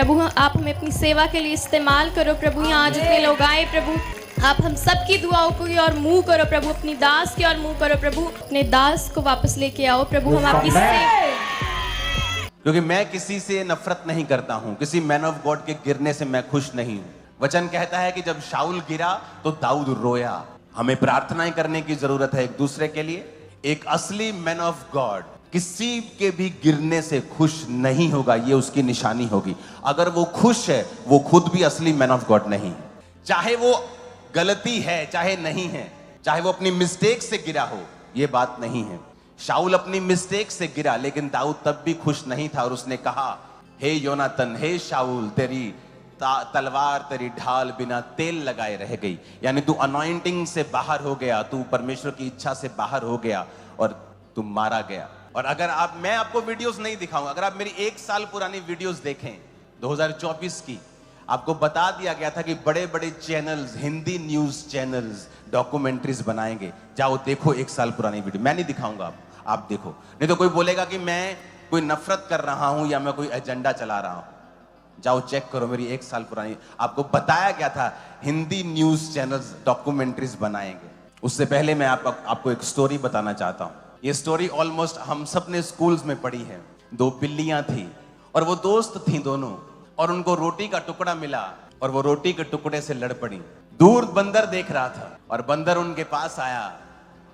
प्रभु आप हमें अपनी सेवा के लिए इस्तेमाल करो प्रभु। यहाँ जितने लोग आए प्रभु, आप हम सब की दुआओं की ओर मुंह करो प्रभु, अपनी दास की ओर मुंह करो प्रभु, अपने दास को वापस लेके आओ प्रभु। हम आपकी क्योंकि मैं किसी से नफरत नहीं करता हूं, किसी मैन ऑफ गॉड के गिरने से मैं खुश नहीं हूं। वचन कहता है कि जब शाऊल गिरा तो दाऊद रोया। हमें प्रार्थनाएं करने की जरूरत है एक दूसरे के लिए। एक असली मैन ऑफ गॉड किसी के भी गिरने से खुश नहीं होगा, ये उसकी निशानी होगी। अगर वो खुश है, वो खुद भी असली मैन ऑफ गॉड नहीं है। चाहे वो गलती है चाहे नहीं है, चाहे वो अपनी मिस्टेक से गिरा हो, ये बात नहीं है। शाऊल अपनी मिस्टेक से गिरा, लेकिन दाऊद तब भी खुश नहीं था और उसने कहा, हे योनातन, हे शाऊल, तेरी तलवार, तेरी ढाल बिना तेल लगाए रह गई। यानी तू अनॉइंटिंग से बाहर हो गया, तू परमेश्वर की इच्छा से बाहर हो गया और तू मारा गया। और अगर मैं आपको वीडियोस नहीं दिखाऊंगा, अगर आप मेरी 1 साल पुरानी वीडियोस देखें 2024 की, आपको बता दिया गया था कि बड़े बड़े channels, Hindi news channels documentaries बनाएंगे। जाओ देखो 1 साल पुरानी वीडियो, मैं नहीं दिखाऊंगा, आप देखो। नहीं तो कोई बोलेगा कि मैं कोई नफरत कर रहा हूं या मैं कोई एजेंडा चला रहा हूं। जाओ चेक करो मेरी 1 साल पुरानी, आपको बताया गया था हिंदी न्यूज चैनल्स डॉक्यूमेंट्रीज बनाएंगे। उससे पहले मैं आपको एक स्टोरी बताना चाहता हूं। ये स्टोरी ऑलमोस्ट हम सब ने स्कूल्स में पढ़ी है। 2 बिल्लियां थी और वो दोस्त थी दोनों, और उनको रोटी का टुकड़ा मिला और वो रोटी के टुकड़े से लड़ पड़ी। दूर बंदर देख रहा था और बंदर उनके पास आया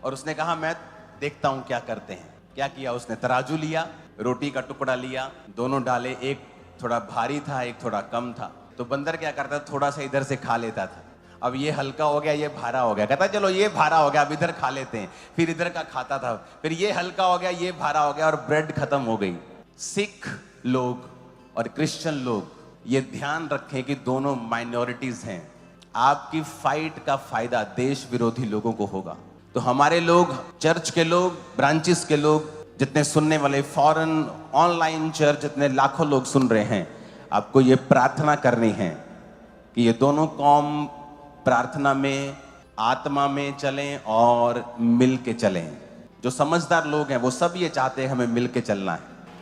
और उसने कहा, मैं देखता हूं क्या करते हैं। क्या किया उसने? तराजू लिया, रोटी का टुकड़ा लिया, दोनों डाले, एक थोड़ा भारी था एक थोड़ा कम था। तो बंदर क्या करता, थोड़ा सा इधर से खा लेता था। अब ये हल्का हो गया, ये भारा हो गया, कहता चलो ये भारा हो गया, अब इधर खा लेते हैं। फिर इधर का खाता था, फिर ये हल्का हो गया, ये भारा हो गया, और ब्रेड खत्म हो गई। सिख लोग और क्रिश्चियन लोग ये ध्यान रखें कि दोनों माइनॉरिटीज हैं। आपकी फाइट का फायदा देश विरोधी लोगों को होगा। तो हमारे लोग, चर्च के लोग, ब्रांचेस के लोग, जितने सुनने वाले, फॉरेन ऑनलाइन चर्च जितने लाखों लोग सुन रहे हैं, आपको ये प्रार्थना करनी है कि ये दोनों कौम प्रार्थना में, आत्मा में चलें और मिल के चलें। जो समझदार लोग हैं वो सब ये चाहते हैं हमें मिल के चलना है।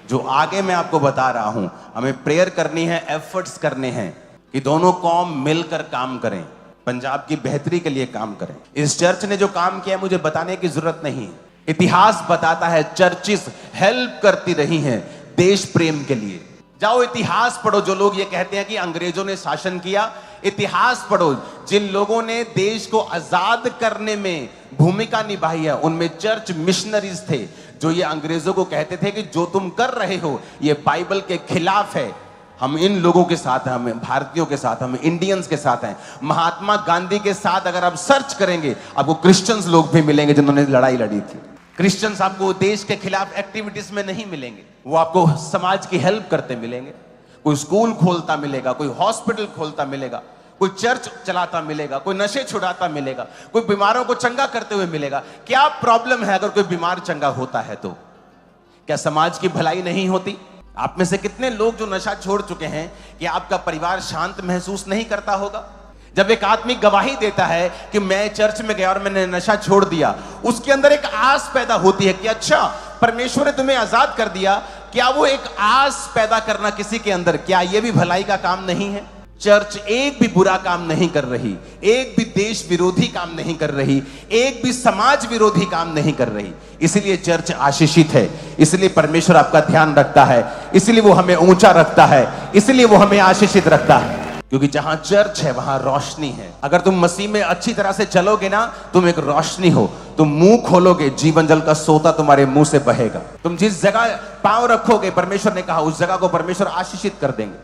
जो आगे मैं आपको बता रहा हूं, हमें प्रेयर करनी है, एफर्ट्स करने हैं कि दोनों कौम मिलकर काम करें, पंजाब की बेहतरी के लिए काम करें। इस चर्च ने जो काम किया मुझे बताने की जरूरत नहीं है। इतिहास बताता है चर्चिस हेल्प करती रही हैं देश प्रेम के लिए। जाओ इतिहास पढ़ो। जो लोग ये कहते हैं कि अंग्रेजों ने शासन किया, इतिहास पढ़ो। जिन लोगों ने देश को आजाद करने में भूमिका निभाई है, उनमें चर्च मिशनरीज थे, जो ये अंग्रेजों को कहते थे कि जो तुम कर रहे हो ये बाइबल के खिलाफ है। हम इन लोगों के साथ हैं, हम भारतीयों के साथ, हम इंडियंस के साथ हैं। महात्मा गांधी के साथ अगर आप सर्च करेंगे, आपको क्रिश्चियंस लोग भी मिलेंगे जिन्होंने लड़ाई लड़ी थी। क्रिश्चियंस आपको देश के खिलाफ एक्टिविटीज में नहीं मिलेंगे, वो आपको समाज की हेल्प करते मिलेंगे। कोई स्कूल खोलता मिलेगा, कोई हॉस्पिटल खोलता मिलेगा, कोई चर्च चलाता मिलेगा, कोई नशे छुड़ाता मिलेगा, कोई बीमारों को चंगा करते हुए मिलेगा। क्या प्रॉब्लम है अगर कोई बीमार चंगा होता है तो? क्या समाज की भलाई नहीं होती? आप में से कितने लोग जो नशा छोड़ चुके हैं कि आपका परिवार शांत महसूस नहीं करता होगा? जब एक आदमी गवाही देता है कि मैं चर्च में गया और मैंने नशा छोड़ दिया, उसके अंदर एक आस पैदा होती है कि अच्छा, परमेश्वर ने तुम्हें आजाद कर दिया। क्या वो एक आस पैदा करना किसी के अंदर, क्या ये भी भलाई का काम नहीं है? चर्च एक भी बुरा काम नहीं कर रही, एक भी देश विरोधी काम नहीं कर रही, एक भी समाज विरोधी काम नहीं कर रही। इसलिए चर्च आशीषित है, इसलिए परमेश्वर आपका ध्यान रखता है, इसलिए वो हमें ऊंचा रखता है, इसलिए वो हमें आशीषित रखता है। क्योंकि जहां चर्च है वहां रोशनी है। अगर तुम मसीह में अच्छी तरह से चलोगे ना, तुम एक रोशनी हो। तुम मुंह खोलोगे, जीवन जल का सोता तुम्हारे मुंह से बहेगा। तुम जिस जगह पांव रखोगे, परमेश्वर ने कहा उस जगह को परमेश्वर आशीषित कर देंगे।